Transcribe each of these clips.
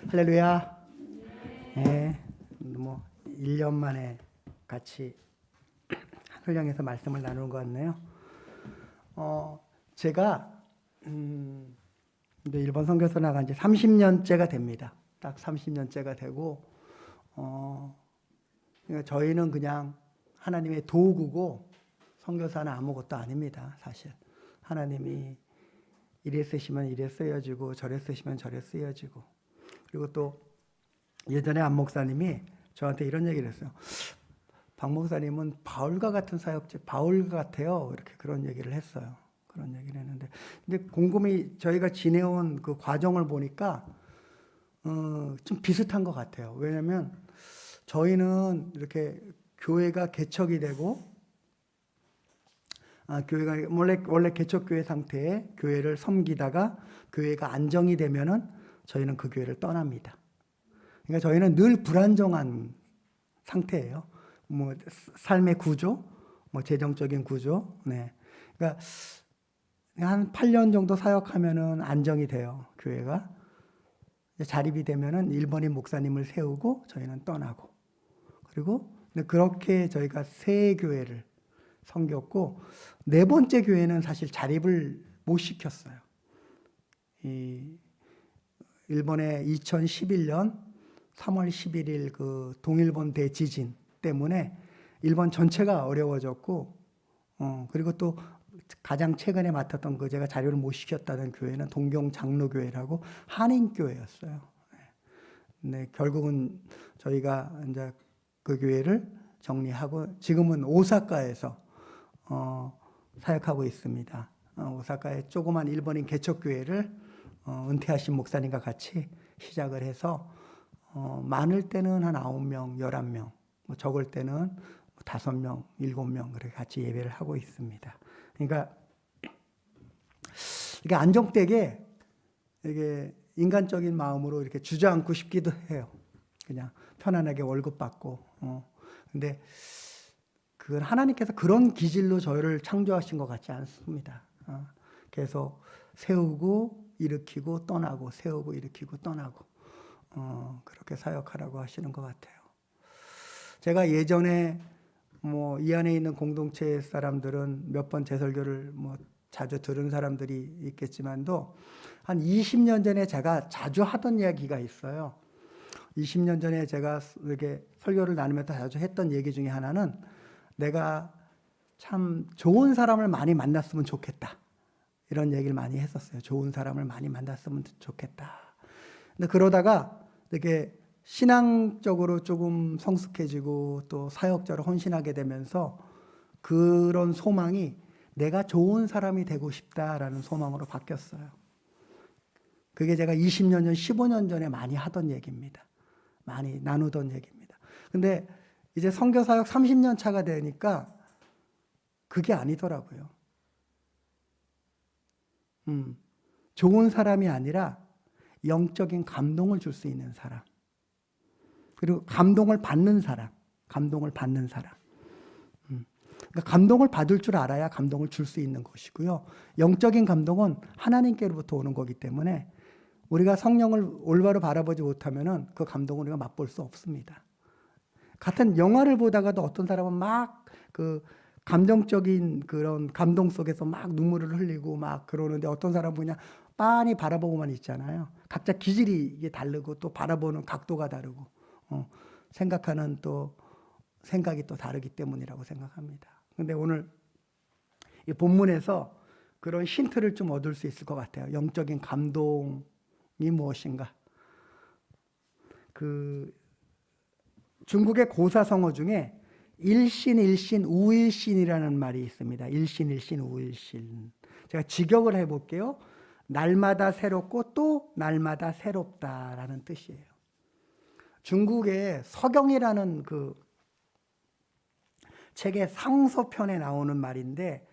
할렐루야. 네, 1년 만에 같이 하늘 향해서 말씀을 나누는 것 같네요. 제가 이제 일본 선교사 나간 지 30년째가 됩니다. 딱 30년째가 되고, 그러니까 저희는 그냥 하나님의 도구고 선교사는 아무것도 아닙니다. 사실 하나님이 이래 쓰시면 이래 쓰여지고 저래 쓰시면 저래 쓰여지고. 그리고 또 예전에 안 목사님이 저한테 이런 얘기를 했어요. 박 목사님은 바울과 같은 사역자, 바울 같아요. 이렇게 그런 얘기를 했어요. 그런 얘기를 했는데, 근데 곰곰이 저희가 지내온 그 과정을 보니까 좀 비슷한 것 같아요. 왜냐하면 저희는 이렇게 교회가 개척이 되고, 교회가 원래 개척교회 상태에 교회를 섬기다가 교회가 안정이 되면은 저희는 그 교회를 떠납니다. 그러니까 저희는 늘 불안정한 상태예요. 삶의 구조, 재정적인 구조. 네. 그러니까 한 8년 정도 사역하면은 안정이 돼요, 교회가. 자립이 되면은 일본인 목사님을 세우고 저희는 떠나고. 그리고 그렇게 저희가 세 교회를 섬겼고, 네 번째 교회는 사실 자립을 못 시켰어요. 일본의 2011년 3월 11일 그 동일본 대지진 때문에 일본 전체가 어려워졌고, 그리고 또 가장 최근에 맡았던 그 제가 자료를 못 시켰다는 교회는 동경 장로교회라고 한인교회였어요. 네, 결국은 저희가 이제 그 교회를 정리하고 지금은 오사카에서 사역하고 있습니다. 오사카의 조그만 일본인 개척교회를 은퇴하신 목사님과 같이 시작을 해서 많을 때는 한 9명, 11명, 적을 때는 5명, 7명 그렇게 같이 예배를 하고 있습니다. 그러니까 이게 안정되게 이게 인간적인 마음으로 이렇게 주저앉고 싶기도 해요. 그냥 편안하게 월급 받고. 근데 그건 하나님께서 그런 기질로 저를 창조하신 것 같지 않습니다. 계속 세우고 일으키고 떠나고 세우고 일으키고 떠나고 그렇게 사역하라고 하시는 것 같아요. 제가 예전에 이 안에 있는 공동체 사람들은 몇 번 제 설교를 자주 들은 사람들이 있겠지만도 한 20년 전에 제가 자주 하던 이야기가 있어요. 20년 전에 제가 이렇게 설교를 나누면서 자주 했던 얘기 중에 하나는 내가 참 좋은 사람을 많이 만났으면 좋겠다. 이런 얘기를 많이 했었어요. 좋은 사람을 많이 만났으면 좋겠다. 근데 그러다가 이렇게 신앙적으로 조금 성숙해지고 또 사역자로 헌신하게 되면서 그런 소망이 내가 좋은 사람이 되고 싶다라는 소망으로 바뀌었어요. 그게 제가 20년 전, 15년 전에 많이 하던 얘기입니다. 많이 나누던 얘기입니다. 근데 이제 선교사역 30년 차가 되니까 그게 아니더라고요. 좋은 사람이 아니라 영적인 감동을 줄 수 있는 사람. 그리고 감동을 받는 사람. 감동을 받는 사람. 그러니까 감동을 받을 줄 알아야 감동을 줄 수 있는 것이고요. 영적인 감동은 하나님께로부터 오는 거기 때문에 우리가 성령을 올바로 바라보지 못하면은 그 감동을 우리가 맛볼 수 없습니다. 같은 영화를 보다가도 어떤 사람은 막 그 감정적인 그런 감동 속에서 막 눈물을 흘리고 막 그러는데 어떤 사람은 그냥 빤히 바라보고만 있잖아요. 각자 기질이 이게 다르고 또 바라보는 각도가 다르고 생각하는 또 생각이 또 다르기 때문이라고 생각합니다. 근데 오늘 이 본문에서 그런 힌트를 좀 얻을 수 있을 것 같아요. 영적인 감동이 무엇인가? 그 중국의 고사성어 중에 일신, 일신, 우일신이라는 말이 있습니다. 일신, 일신, 우일신. 제가 직역을 해볼게요. 날마다 새롭고 또 날마다 새롭다라는 뜻이에요. 중국의 서경이라는 그 책의 상서편에 나오는 말인데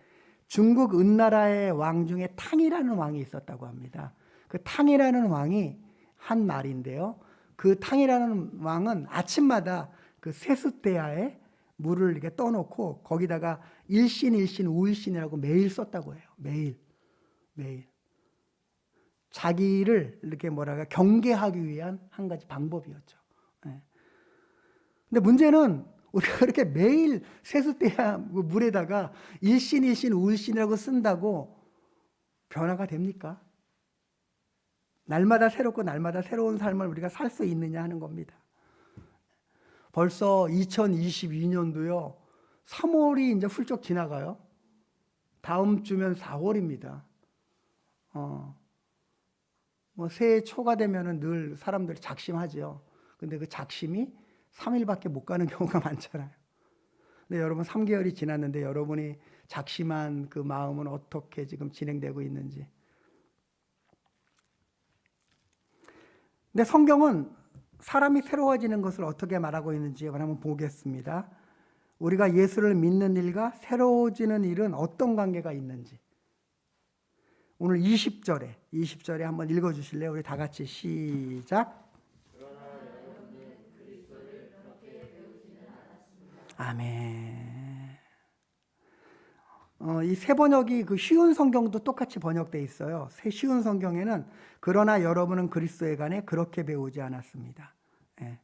중국 은나라의 왕 중에 탕이라는 왕이 있었다고 합니다. 그 탕이라는 왕이 한 말인데요. 그 탕이라는 왕은 아침마다 그 세숫대야에 물을 이렇게 떠놓고 거기다가 일신, 우일신이라고 매일 썼다고 해요. 매일. 자기를 이렇게 경계하기 위한 한 가지 방법이었죠. 예. 근데 문제는 우리가 그렇게 매일 세숫대야 물에다가 일신, 우일신이라고 쓴다고 변화가 됩니까? 날마다 새롭고 날마다 새로운 삶을 우리가 살 수 있느냐 하는 겁니다. 벌써 2022년도요. 3월이 이제 훌쩍 지나가요. 다음 주면 4월입니다. 뭐 새해 초가 되면은 늘 사람들이 작심하죠. 근데 그 작심이 3일밖에 못 가는 경우가 많잖아요. 근데 여러분 3개월이 지났는데 여러분이 작심한 그 마음은 어떻게 지금 진행되고 있는지. 근데 성경은 사람이 새로워지는 것을 어떻게 말하고 있는지 한번 보겠습니다. 우리가 예수를 믿는 일과 새로워지는 일은 어떤 관계가 있는지. 오늘 20절에 한번 읽어주실래요? 우리 다 같이 시작. 아멘. 이 새 번역이 그 쉬운 성경도 똑같이 번역되어 있어요. 쉬운 성경에는 그러나 여러분은 그리스도에 관해 그렇게 배우지 않았습니다. 예.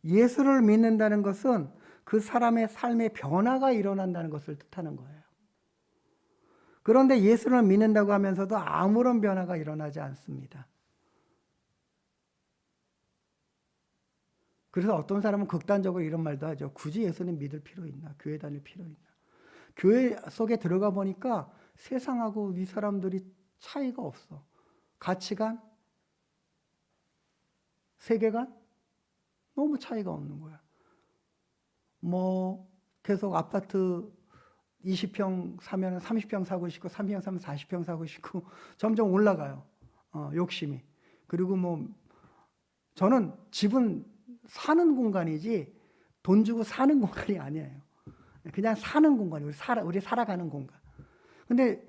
예수를 믿는다는 것은 그 사람의 삶의 변화가 일어난다는 것을 뜻하는 거예요. 그런데 예수를 믿는다고 하면서도 아무런 변화가 일어나지 않습니다. 그래서 어떤 사람은 극단적으로 이런 말도 하죠. 굳이 예수님 믿을 필요 있나? 교회 다닐 필요 있나? 교회 속에 들어가 보니까 세상하고 이 사람들이 차이가 없어. 가치관, 세계관, 너무 차이가 없는 거야. 뭐 계속 아파트 20평 사면 30평 사고 싶고 30평 사면 40평 사고 싶고 점점 올라가요. 욕심이. 그리고 뭐 저는 집은 사는 공간이지 돈 주고 사는 공간이 아니에요. 그냥 사는 공간이 우리 살아가는 공간. 근데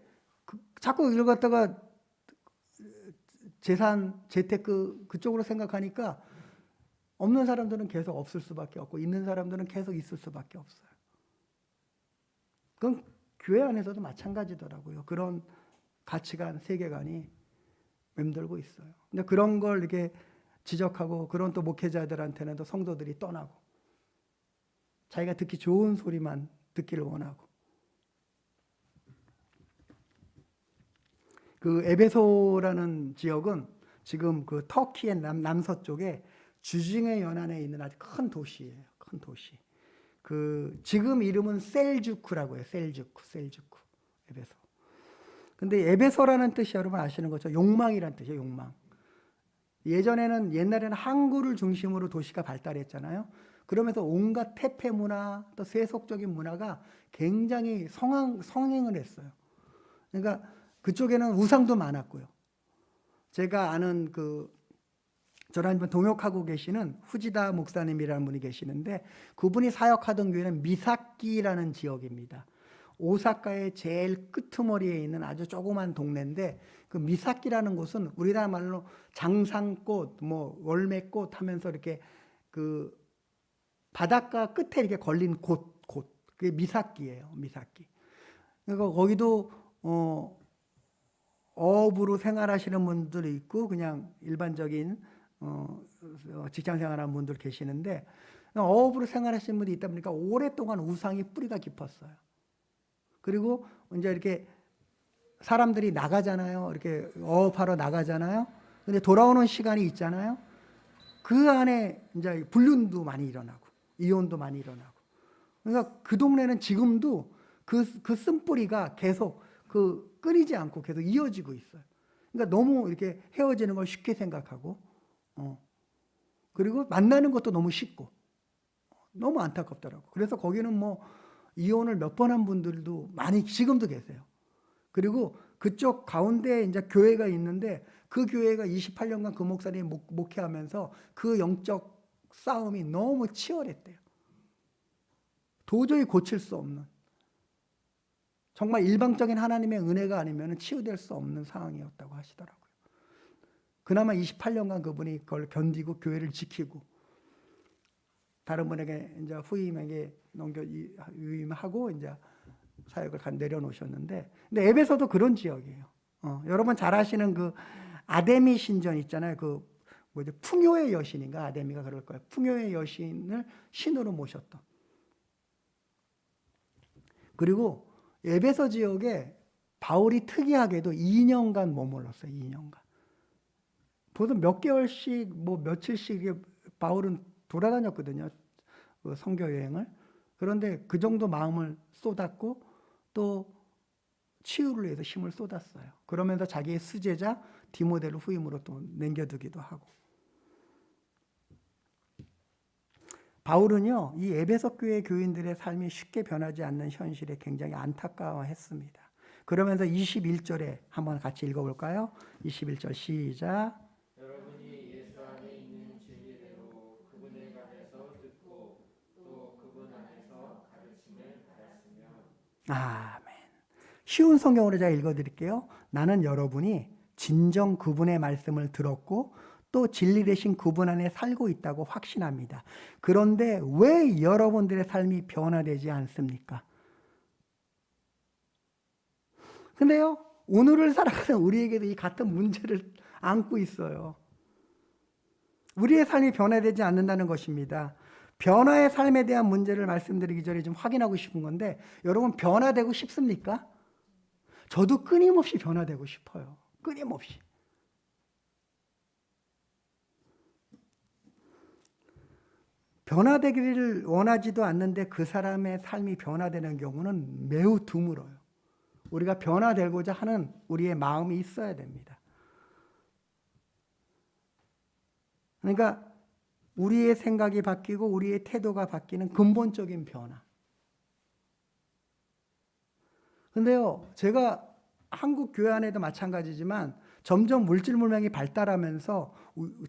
자꾸 이걸 갖다가 재산, 재테크 그쪽으로 생각하니까 없는 사람들은 계속 없을 수밖에 없고 있는 사람들은 계속 있을 수밖에 없어요. 그건 교회 안에서도 마찬가지더라고요. 그런 가치관, 세계관이 맴돌고 있어요. 근데 그런 걸 이렇게 지적하고 그런 또 목회자들한테는 또 성도들이 떠나고 자기가 듣기 좋은 소리만 듣기를 원하고. 그 에베소라는 지역은 지금 그 터키의 남서쪽에 주중의 연안에 있는 아주 큰 도시예요. 큰 도시. 그 지금 이름은 셀주크라고 해요. 셀주크. 에베소. 근데 에베소라는 뜻이 여러분 아시는 거죠? 욕망이란 뜻이에요. 욕망. 옛날에는 항구를 중심으로 도시가 발달했잖아요. 그러면서 온갖 태폐 문화, 또 세속적인 문화가 굉장히 성행을 했어요. 그러니까 그쪽에는 우상도 많았고요. 제가 아는 저랑 동역하고 계시는 후지다 목사님이라는 분이 계시는데 그분이 사역하던 교회는 미사키라는 지역입니다. 오사카의 제일 끄트머리에 있는 아주 조그만 동네인데 그 미사키라는 곳은 우리나라 말로 장상꽃, 뭐 월매꽃 하면서 이렇게 그 바닷가 끝에 이렇게 걸린 곳. 그게 미사키예요. 미사키. 그러니까 거기도 어업으로 생활하시는 분들이 있고 그냥 일반적인 직장 생활하는 분들 계시는데 어업으로 생활하시는 분이 있다 보니까 오랫동안 우상이 뿌리가 깊었어요. 그리고 이제 이렇게 사람들이 나가잖아요. 이렇게 어업하러 나가잖아요. 근데 돌아오는 시간이 있잖아요. 그 안에 이제 불륜도 많이 일어나고 이혼도 많이 일어나고. 그러니까 그 동네는 지금도 그 쓴뿌리가 계속 끊이지 않고 계속 이어지고 있어요. 그러니까 너무 이렇게 헤어지는 걸 쉽게 생각하고, 그리고 만나는 것도 너무 쉽고, 너무 안타깝더라고. 그래서 거기는 뭐 이혼을 몇 번 한 분들도 많이 지금도 계세요. 그리고 그쪽 가운데 이제 교회가 있는데 그 교회가 28년간 그 목사님이 목회하면서 그 영적 싸움이 너무 치열했대요. 도저히 고칠 수 없는. 정말 일방적인 하나님의 은혜가 아니면 치유될 수 없는 상황이었다고 하시더라고요. 그나마 28년간 그분이 그걸 견디고 교회를 지키고 다른 분에게 이제 후임에게 유임하고 이제 사역을 내려놓으셨는데, 근데 에베소도 그런 지역이에요. 여러분 잘 아시는 그 아데미 신전 있잖아요. 그 뭐죠? 풍요의 여신인가? 아데미가 그럴 거예요. 풍요의 여신을 신으로 모셨던. 그리고 에베소 지역에 바울이 특이하게도 2년간 머물렀어요. 2년간. 보통 몇 개월씩 뭐 며칠씩 바울은 돌아다녔거든요. 그 선교 여행을. 그런데 그 정도 마음을 쏟았고 또 치유를 위해서 힘을 쏟았어요. 그러면서 자기의 수제자 디모데를 후임으로 또 남겨두기도 하고. 바울은요, 이 에베소 교회 교인들의 삶이 쉽게 변하지 않는 현실에 굉장히 안타까워했습니다. 그러면서 21절에 한번 같이 읽어볼까요? 21절 시작. 여러분이 예수 안에 있는 진리대로 그분의 가르쳐 듣고 또 그분 안에서 가르침을 받았으면. 아멘. 쉬운 성경으로 제가 읽어드릴게요. 나는 여러분이 진정 그분의 말씀을 들었고 또 진리 되신 그분 안에 살고 있다고 확신합니다. 그런데 왜 여러분들의 삶이 변화되지 않습니까? 근데요, 오늘을 살아가는 우리에게도 이 같은 문제를 안고 있어요. 우리의 삶이 변화되지 않는다는 것입니다. 변화의 삶에 대한 문제를 말씀드리기 전에 좀 확인하고 싶은 건데, 여러분 변화되고 싶습니까? 저도 끊임없이 변화되고 싶어요. 끊임없이. 변화되기를 원하지도 않는데 그 사람의 삶이 변화되는 경우는 매우 드물어요. 우리가 변화되고자 하는 우리의 마음이 있어야 됩니다. 그러니까 우리의 생각이 바뀌고 우리의 태도가 바뀌는 근본적인 변화. 근데요, 제가 한국 교회 안에도 마찬가지지만 점점 물질 문명이 발달하면서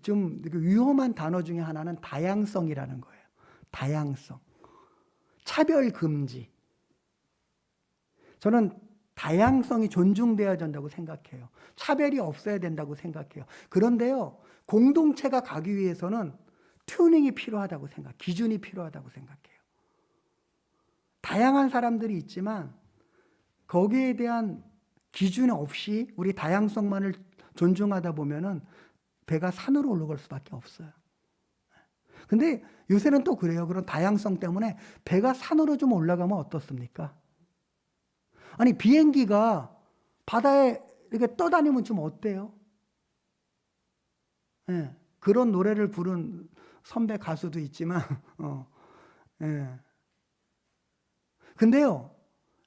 좀 위험한 단어 중에 하나는 다양성이라는 거예요. 다양성. 차별 금지. 저는 다양성이 존중되어야 된다고 생각해요. 차별이 없어야 된다고 생각해요. 그런데요, 공동체가 가기 위해서는 튜닝이 필요하다고 기준이 필요하다고 생각해요. 다양한 사람들이 있지만 거기에 대한 기준 없이 우리 다양성만을 존중하다 보면은 배가 산으로 올라갈 수밖에 없어요. 근데 요새는 또 그래요. 그런 다양성 때문에 배가 산으로 좀 올라가면 어떻습니까? 아니, 비행기가 바다에 이렇게 떠다니면 좀 어때요? 예, 그런 노래를 부른 선배 가수도 있지만, 예. 근데요,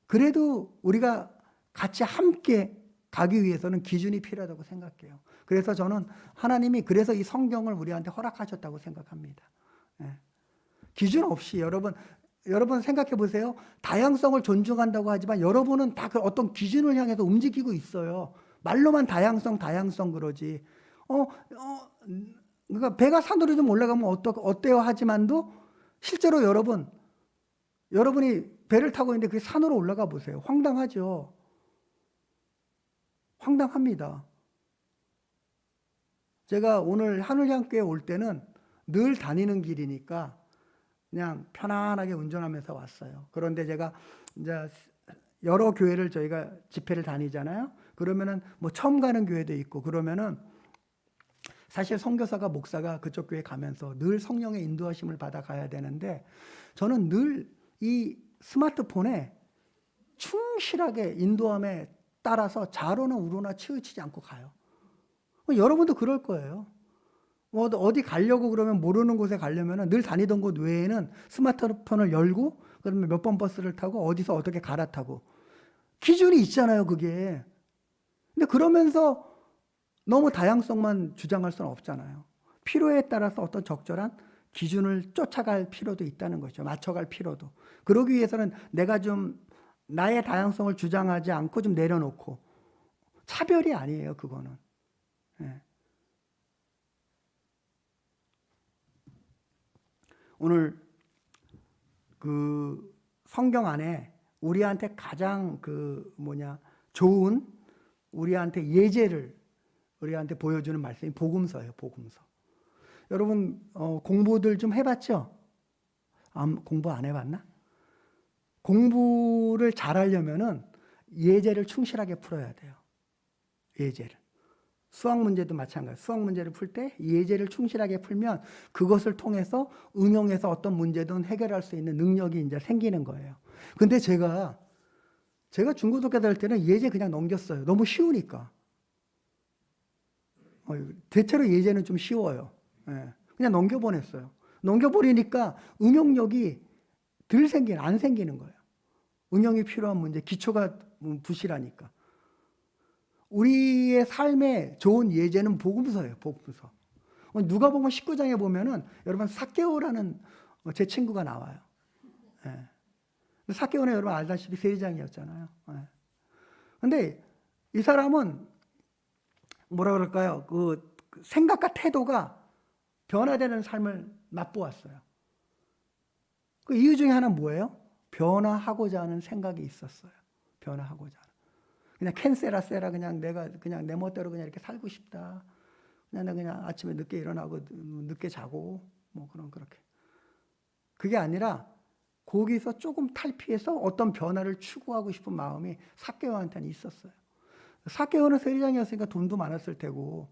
그래도 우리가 같이 함께 가기 위해서는 기준이 필요하다고 생각해요. 그래서 저는 하나님이 그래서 이 성경을 우리한테 허락하셨다고 생각합니다. 예. 기준 없이 여러분 생각해 보세요. 다양성을 존중한다고 하지만 여러분은 다 그 어떤 기준을 향해서 움직이고 있어요. 말로만 다양성 그러지. 그러니까 배가 산으로 좀 올라가면 어때요 하지만도 실제로 여러분이 배를 타고 있는데 그게 산으로 올라가 보세요. 황당하죠. 황당합니다. 제가 오늘 하늘향교회 올 때는 늘 다니는 길이니까 그냥 편안하게 운전하면서 왔어요. 그런데 제가 이제 여러 교회를 저희가 집회를 다니잖아요. 그러면은 뭐 처음 가는 교회도 있고 그러면은 사실 선교사가 목사가 그쪽 교회 가면서 늘 성령의 인도하심을 받아 가야 되는데 저는 늘 이 스마트폰에 충실하게 인도함에 따라서 좌로나 우로나 치우치지 않고 가요. 여러분도 그럴 거예요. 어디 가려고 그러면 모르는 곳에 가려면 늘 다니던 곳 외에는 스마트폰을 열고 그러면 몇 번 버스를 타고 어디서 어떻게 갈아타고 기준이 있잖아요, 그게. 근데 그러면서 너무 다양성만 주장할 수는 없잖아요. 필요에 따라서 어떤 적절한 기준을 쫓아갈 필요도 있다는 거죠. 맞춰갈 필요도. 그러기 위해서는 내가 좀 나의 다양성을 주장하지 않고 좀 내려놓고 차별이 아니에요, 그거는. 예. 오늘 그 성경 안에 우리한테 가장 좋은 우리한테 예제를 우리한테 보여주는 말씀이 복음서예요. 복음서. 여러분 공부들 좀 해봤죠? 공부 안 해봤나? 공부를 잘하려면은 예제를 충실하게 풀어야 돼요. 예제를. 수학 문제도 마찬가지. 수학 문제를 풀 때 예제를 충실하게 풀면 그것을 통해서 응용해서 어떤 문제든 해결할 수 있는 능력이 이제 생기는 거예요. 근데 제가 중고등학교 다닐 때는 예제 그냥 넘겼어요. 너무 쉬우니까. 대체로 예제는 좀 쉬워요. 예. 그냥 넘겨보냈어요. 넘겨버리니까 응용력이 안 생기는 거예요. 응용이 필요한 문제, 기초가 부실하니까. 우리의 삶에 좋은 예제는 복음서예요. 복음서. 누가복음 19장에 보면은 여러분 삭개오라는 제 친구가 나와요. 예. 삭개오는 여러분 알다시피 세리장이었잖아요. 예. 근데 이 사람은 뭐라 그럴까요? 그 생각과 태도가 변화되는 삶을 맛보았어요. 그 이유 중에 하나는 뭐예요? 변화하고자 하는 생각이 있었어요. 변화하고자 하는. 그냥 캔세라 세라 그냥 내가 그냥 내 멋대로 그냥 이렇게 살고 싶다. 그냥 아침에 늦게 일어나고 늦게 자고 그렇게. 그게 아니라 거기서 조금 탈피해서 어떤 변화를 추구하고 싶은 마음이 삭개오한테는 있었어요. 삭개오는 세리장이었으니까 돈도 많았을 테고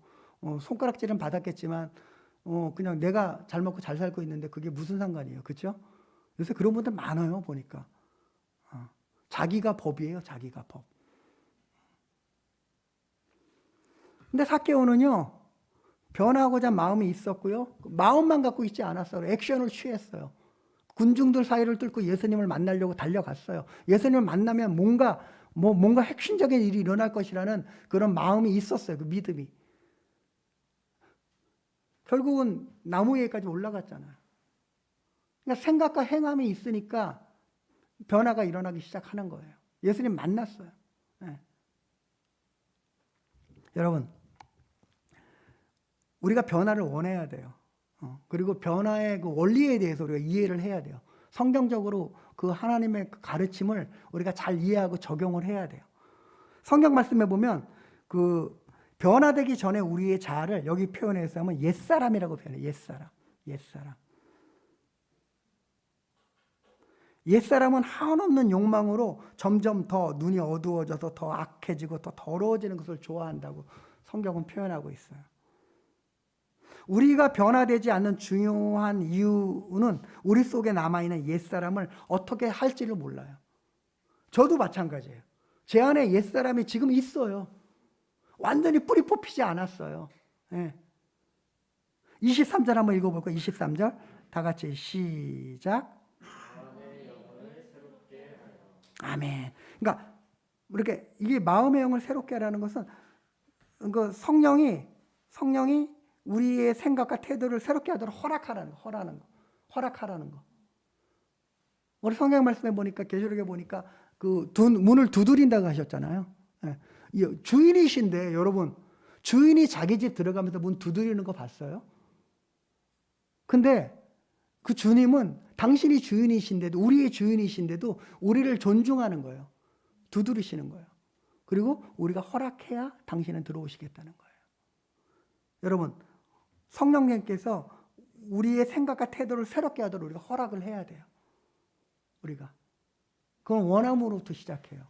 손가락질은 받았겠지만 그냥 내가 잘 먹고 잘 살고 있는데 그게 무슨 상관이에요. 그렇죠? 요새 그런 분들 많아요. 보니까. 자기가 법이에요. 자기가 법. 근데 삭개오는요. 변하고자 마음이 있었고요. 마음만 갖고 있지 않았어요. 액션을 취했어요. 군중들 사이를 뚫고 예수님을 만나려고 달려갔어요. 예수님을 만나면 뭔가 핵심적인 일이 일어날 것이라는 그런 마음이 있었어요. 그 믿음이. 결국은 나무 위에까지 올라갔잖아요. 그러니까 생각과 행함이 있으니까 변화가 일어나기 시작하는 거예요. 예수님 만났어요. 네. 여러분, 우리가 변화를 원해야 돼요. 그리고 변화의 그 원리에 대해서 우리가 이해를 해야 돼요. 성경적으로 그 하나님의 가르침을 우리가 잘 이해하고 적용을 해야 돼요. 성경 말씀에 보면 그 변화되기 전에 우리의 자아를 여기 표현해서 하면 옛사람이라고 표현해요. 옛사람. 옛사람. 옛사람은 한없는 욕망으로 점점 더 눈이 어두워져서 더 악해지고 더 더러워지는 것을 좋아한다고 성경은 표현하고 있어요. 우리가 변화되지 않는 중요한 이유는 우리 속에 남아있는 옛사람을 어떻게 할지를 몰라요. 저도 마찬가지예요. 제 안에 옛사람이 지금 있어요. 완전히 뿌리 뽑히지 않았어요. 네. 23절 한번 읽어볼까요? 23절 다 같이 시작. 아멘. 그러니까 이렇게 이게 마음의 영을 새롭게 하라는 것은 그 성령이 우리의 생각과 태도를 새롭게 하도록 허락하라는 거. 우리 성경 말씀에 보니까 계시록에 보니까 그 문을 두드린다고 하셨잖아요. 네. 주인이신데 여러분 주인이 자기 집 들어가면서 문 두드리는 거 봤어요? 근데 그 주님은 당신이 주인이신데도 우리의 주인이신데도 우리를 존중하는 거예요. 두드리시는 거예요. 그리고 우리가 허락해야 당신은 들어오시겠다는 거예요. 여러분 성령님께서 우리의 생각과 태도를 새롭게 하도록 우리가 허락을 해야 돼요. 우리가. 그건 원함으로부터 시작해요.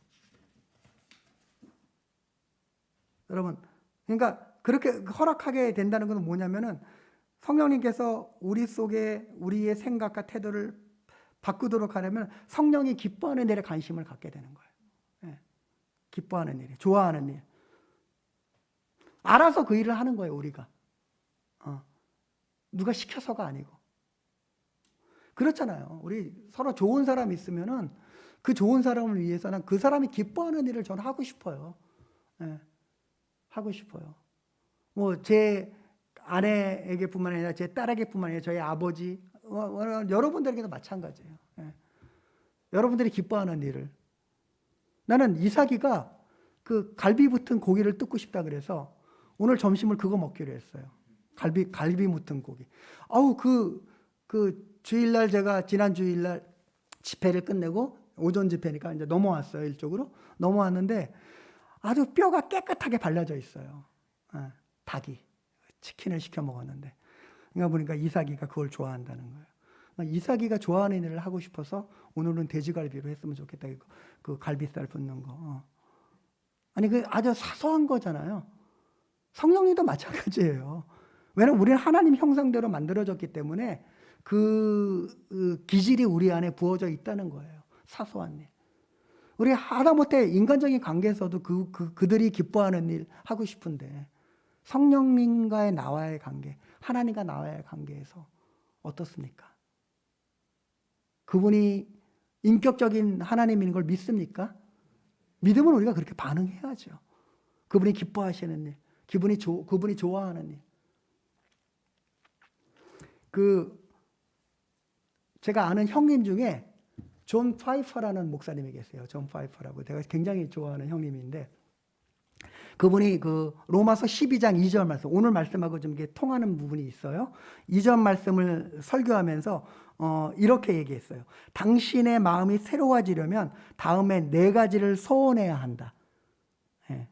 여러분 그러니까 그렇게 허락하게 된다는 것은 뭐냐면은 성령님께서 우리 속에 우리의 생각과 태도를 바꾸도록 하려면 성령이 기뻐하는 일에 관심을 갖게 되는 거예요. 네. 기뻐하는 일, 좋아하는 일. 알아서 그 일을 하는 거예요, 우리가. 누가 시켜서가 아니고. 그렇잖아요. 우리 서로 좋은 사람이 있으면은 그 좋은 사람을 위해서는 그 사람이 기뻐하는 일을 저는 하고 싶어요. 네. 하고 싶어요. 제 아내에게뿐만 아니라 제 딸에게뿐만 아니라 저희 아버지, 여러분들에게도 마찬가지예요. 예. 여러분들이 기뻐하는 일을. 나는 이삭이가 그 갈비 붙은 고기를 뜯고 싶다 그래서 오늘 점심을 그거 먹기로 했어요. 갈비 묻은 고기. 그 주일날 제가 지난 주일날 집회를 끝내고 오전 집회니까 이제 넘어왔어요. 일쪽으로. 넘어왔는데 아주 뼈가 깨끗하게 발라져 있어요. 예, 닭이. 치킨을 시켜 먹었는데. 그러니까 보니까 이삭이가 그걸 좋아한다는 거예요. 그러니까 이삭이가 좋아하는 일을 하고 싶어서 오늘은 돼지갈비로 했으면 좋겠다. 그 갈비살 붓는 거. 아니, 그 아주 사소한 거잖아요. 성령님도 마찬가지예요. 왜냐면 우리는 하나님 형상대로 만들어졌기 때문에 그 기질이 우리 안에 부어져 있다는 거예요. 사소한 일. 우리 하다못해 인간적인 관계에서도 그들이 기뻐하는 일 하고 싶은데 성령님과의 나와의 관계, 하나님과 나와의 관계에서 어떻습니까? 그분이 인격적인 하나님인 걸 믿습니까? 믿으면 우리가 그렇게 반응해야죠. 그분이 기뻐하시는 일, 그분이 좋아하는 일. 제가 아는 형님 중에 존 파이퍼라는 목사님이 계세요. 존 파이퍼라고. 제가 굉장히 좋아하는 형님인데 그분이 로마서 12장 2절 말씀, 오늘 말씀하고 좀 이게 통하는 부분이 있어요. 2절 말씀을 설교하면서 이렇게 얘기했어요. 당신의 마음이 새로워지려면 다음에 4가지를 소원해야 한다. 예.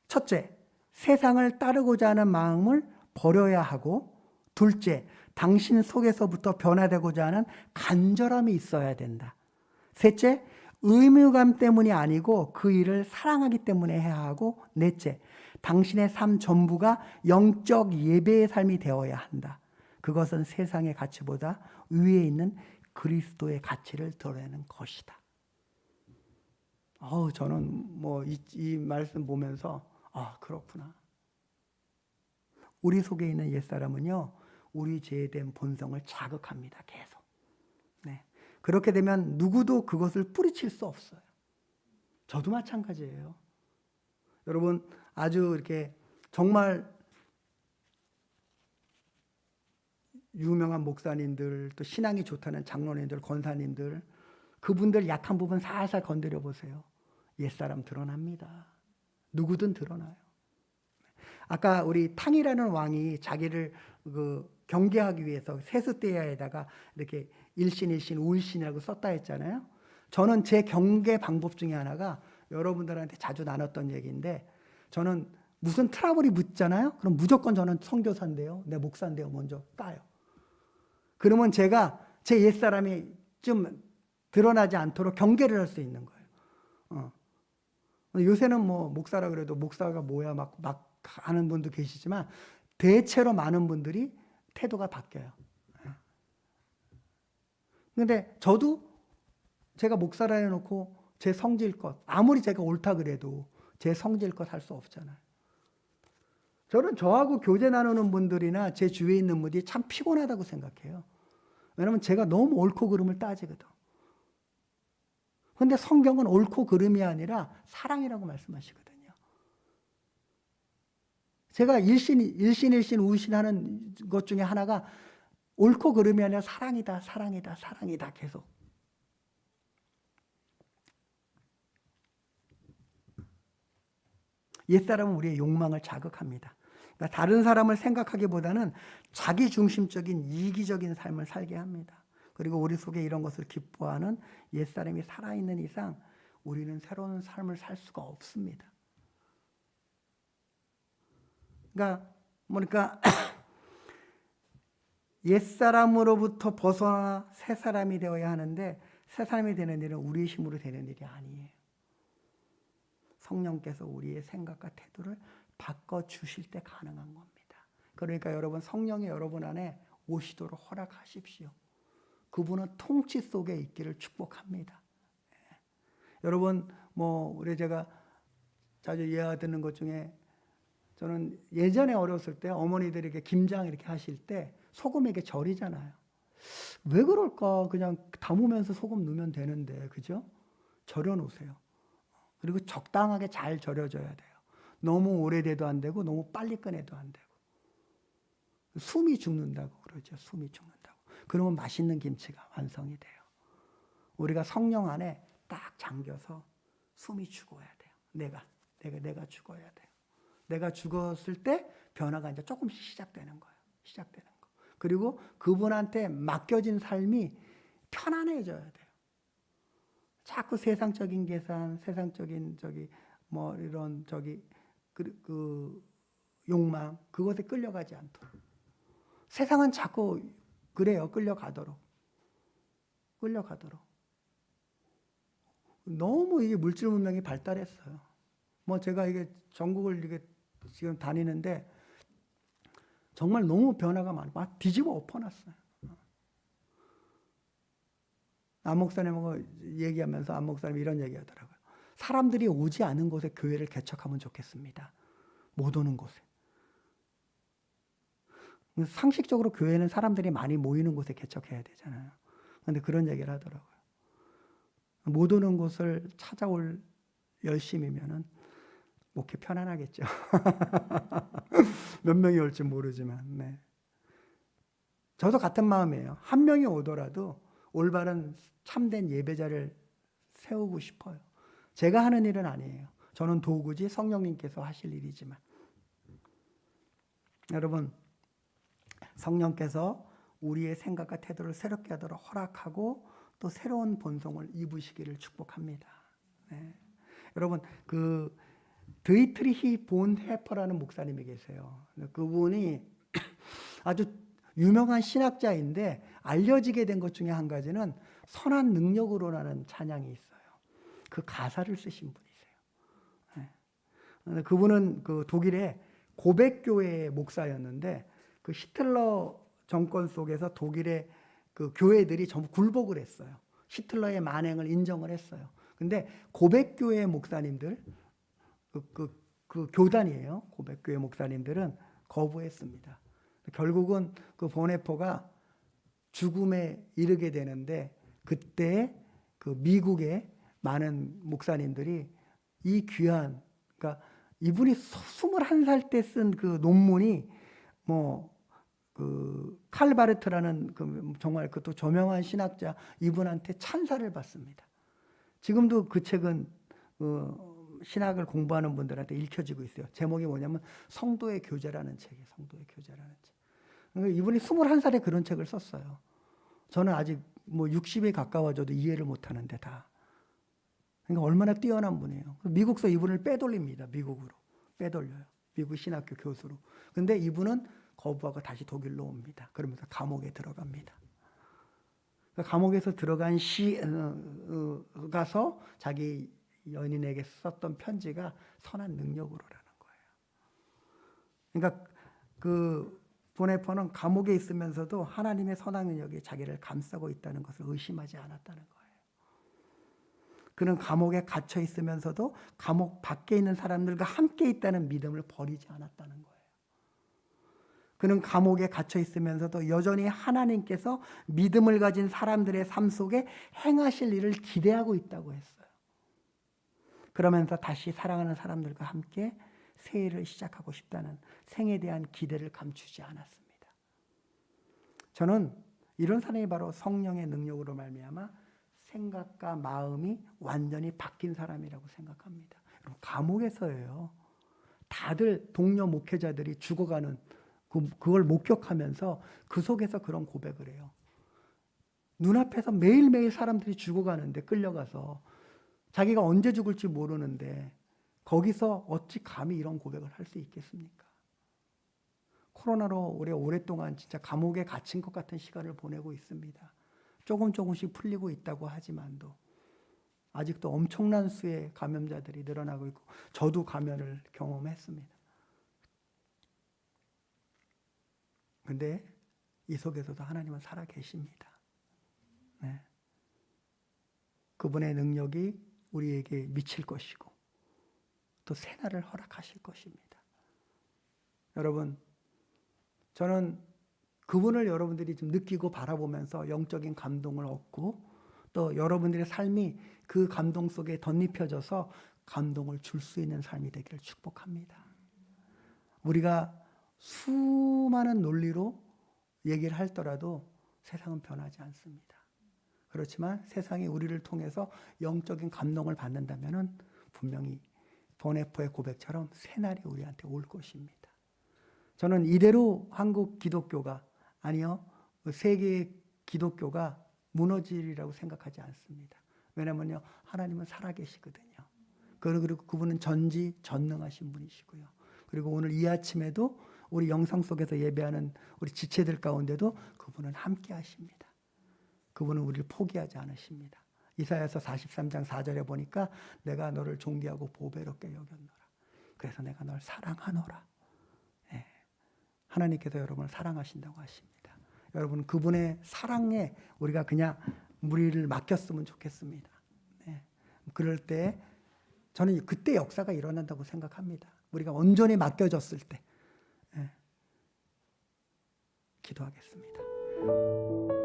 첫째, 세상을 따르고자 하는 마음을 버려야 하고, 둘째, 당신 속에서부터 변화되고자 하는 간절함이 있어야 된다. 셋째, 의무감 때문이 아니고 그 일을 사랑하기 때문에 해야 하고, 넷째, 당신의 삶 전부가 영적 예배의 삶이 되어야 한다. 그것은 세상의 가치보다 위에 있는 그리스도의 가치를 드러내는 것이다. 저는 이 말씀 보면서 그렇구나. 우리 속에 있는 옛사람은요, 우리 죄된 본성을 자극합니다. 계속. 네. 그렇게 되면 누구도 그것을 뿌리칠 수 없어요. 저도 마찬가지예요. 여러분, 아주 이렇게 정말 유명한 목사님들, 또 신앙이 좋다는 장로님들, 권사님들, 그분들 약한 부분 살살 건드려 보세요. 옛사람 드러납니다. 누구든 드러나요. 아까 우리 탕이라는 왕이 자기를 경계하기 위해서 세숫대야에다가 이렇게 일신, 우일신이라고 썼다 했잖아요. 저는 제 경계 방법 중에 하나가 여러분들한테 자주 나눴던 얘기인데, 저는 무슨 트러블이 묻잖아요. 그럼 무조건 저는 선교사인데요, 내 목사인데요 먼저 까요. 그러면 제가 제 옛사람이 좀 드러나지 않도록 경계를 할 수 있는 거예요. 요새는 목사라 그래도 목사가 뭐야 막 하는 분도 계시지만 대체로 많은 분들이 태도가 바뀌어요. 근데 저도 제가 목사라 해놓고 제 성질껏, 아무리 제가 옳다 그래도 제 성질껏 할 수 없잖아요. 저는 저하고 교제 나누는 분들이나 제 주위에 있는 분들이 참 피곤하다고 생각해요. 왜냐하면 제가 너무 옳고 그름을 따지거든. 근데 성경은 옳고 그름이 아니라 사랑이라고 말씀하시거든요. 제가 일신, 우신 하는 것 중에 하나가 옳고 그름이 아니라 사랑이다, 사랑이다, 사랑이다 계속. 옛사람은 우리의 욕망을 자극합니다. 그러니까 다른 사람을 생각하기보다는 자기 중심적인 이기적인 삶을 살게 합니다. 그리고 우리 속에 이런 것을 기뻐하는 옛사람이 살아있는 이상 우리는 새로운 삶을 살 수가 없습니다. 그러니까 옛사람으로부터 벗어나 새 사람이 되어야 하는데, 새 사람이 되는 일은 우리의 힘으로 되는 일이 아니에요. 성령께서 우리의 생각과 태도를 바꿔주실 때 가능한 겁니다. 그러니까 여러분, 성령이 여러분 안에 오시도록 허락하십시오. 그분은 통치 속에 있기를 축복합니다. 여러분, 우리 제가 자주 이야기 듣는 것 중에, 저는 예전에 어렸을 때 어머니들이 이렇게 김장 이렇게 하실 때 소금에 이렇게 절이잖아요. 왜 그럴까? 그냥 담으면서 소금 넣으면 되는데, 그죠? 절여 놓으세요. 그리고 적당하게 잘 절여줘야 돼요. 너무 오래돼도 안 되고 너무 빨리 꺼내도 안 되고. 숨이 죽는다고 그러죠. 숨이 죽는다고. 그러면 맛있는 김치가 완성이 돼요. 우리가 성령 안에 딱 잠겨서 숨이 죽어야 돼요. 내가 죽어야 돼요. 내가 죽었을 때 변화가 이제 조금씩 시작되는 거예요. 시작되는 거. 그리고 그분한테 맡겨진 삶이 편안해져야 돼요. 자꾸 세상적인 계산, 세상적인 뭐 이런 그 욕망, 그것에 끌려가지 않도록. 세상은 자꾸 그래요. 끌려가도록. 너무 이게 물질 문명이 발달했어요. 뭐 제가 이게 전국을 이게 지금 다니는데 정말 너무 변화가 많아. 뒤집어 엎어놨어요. 안 목사님하고 얘기하면서 안 목사님이 이런 얘기 하더라고요. 사람들이 오지 않은 곳에 교회를 개척하면 좋겠습니다. 못 오는 곳에. 상식적으로 교회는 사람들이 많이 모이는 곳에 개척해야 되잖아요. 그런데 그런 얘기를 하더라고요. 못 오는 곳을 찾아올 열심이면은 목회 편안하겠죠. 몇 명이 올지 모르지만. 네. 저도 같은 마음이에요. 한 명이 오더라도 올바른 참된 예배자를 세우고 싶어요. 제가 하는 일은 아니에요. 저는 도구지 성령님께서 하실 일이지만. 여러분, 성령께서 우리의 생각과 태도를 새롭게 하도록 허락하고 또 새로운 본성을 입으시기를 축복합니다. 네. 여러분, 그 드이트리히 본헤퍼라는 목사님이 계세요. 그분이 아주 유명한 신학자인데 알려지게 된 것 중에 한 가지는 선한 능력으로라는 찬양이 있어요. 그 가사를 쓰신 분이세요. 네. 그분은 그 독일의 고백교회의 목사였는데 그 히틀러 정권 속에서 독일의 그 교회들이 전부 굴복을 했어요. 히틀러의 만행을 인정을 했어요. 근데 고백교회 목사님들, 그 교단이에요. 고백교회 목사님들은 거부했습니다. 결국은 그 보네포가 죽음에 이르게 되는데 그때 그 미국의 많은 목사님들이 이 귀한, 그러니까 이분이 21살 때 쓴 그 논문이 뭐 그 칼바르트라는 그 정말 그것도 저명한 신학자 이분한테 찬사를 받습니다. 지금도 그 책은 신학을 공부하는 분들한테 읽혀지고 있어요. 제목이 뭐냐면 성도의 교제라는 책이에요. 성도의 교제라는 책. 그러니까 이분이 21살에 그런 책을 썼어요. 저는 아직 뭐 60에 가까워져도 이해를 못하는데 다. 그러니까 얼마나 뛰어난 분이에요. 미국서 이분을 빼돌립니다. 미국으로. 빼돌려요. 미국 신학교 교수로. 근데 이분은 거부하고 다시 독일로 옵니다. 그러면서 감옥에 들어갑니다. 감옥에서 들어간 가서 자기 연인에게 썼던 편지가 선한 능력으로라는 거예요. 그러니까 그 보네퍼는 감옥에 있으면서도 하나님의 선한 능력이 자기를 감싸고 있다는 것을 의심하지 않았다는 거예요. 그는 감옥에 갇혀 있으면서도 감옥 밖에 있는 사람들과 함께 있다는 믿음을 버리지 않았다는 거예요. 그는 감옥에 갇혀 있으면서도 여전히 하나님께서 믿음을 가진 사람들의 삶 속에 행하실 일을 기대하고 있다고 했어요. 그러면서 다시 사랑하는 사람들과 함께 새해를 시작하고 싶다는 생에 대한 기대를 감추지 않았습니다. 저는 이런 사람이 바로 성령의 능력으로 말미암아 생각과 마음이 완전히 바뀐 사람이라고 생각합니다. 여러분, 감옥에서예요. 다들 동료 목회자들이 죽어가는 그걸 목격하면서 그 속에서 그런 고백을 해요. 눈앞에서 매일매일 사람들이 죽어가는데 끌려가서 자기가 언제 죽을지 모르는데 거기서 어찌 감히 이런 고백을 할 수 있겠습니까? 코로나로 오랫동안 진짜 감옥에 갇힌 것 같은 시간을 보내고 있습니다. 조금씩 풀리고 있다고 하지만도 아직도 엄청난 수의 감염자들이 늘어나고 있고 저도 감염을 경험했습니다. 근데 이 속에서도 하나님은 살아 계십니다. 네. 그분의 능력이 우리에게 미칠 것이고 또 새날을 허락하실 것입니다. 여러분, 저는 그분을 여러분들이 좀 느끼고 바라보면서 영적인 감동을 얻고 또 여러분들의 삶이 그 감동 속에 덧입혀져서 감동을 줄 수 있는 삶이 되기를 축복합니다. 우리가 수많은 논리로 얘기를 하더라도 세상은 변하지 않습니다. 그렇지만 세상이 우리를 통해서 영적인 감동을 받는다면 분명히 보네포의 고백처럼 새날이 우리한테 올 것입니다. 저는 이대로 한국 기독교가 아니요 세계의 기독교가 무너지리라고 생각하지 않습니다. 왜냐면요, 하나님은 살아계시거든요. 그리고 그분은 전지전능하신 분이시고요. 그리고 오늘 이 아침에도 우리 영상 속에서 예배하는 우리 지체들 가운데도 그분은 함께 하십니다. 그분은 우리를 포기하지 않으십니다. 이사야서 43장 4절에 보니까 내가 너를 존귀하고 보배롭게 여겼노라. 그래서 내가 널 사랑하노라. 예. 하나님께서 여러분을 사랑하신다고 하십니다. 여러분 그분의 사랑에 우리가 그냥 우리를 맡겼으면 좋겠습니다. 네. 그럴 때 저는 그때 역사가 일어난다고 생각합니다. 우리가 온전히 맡겨졌을 때. 예. 기도하겠습니다.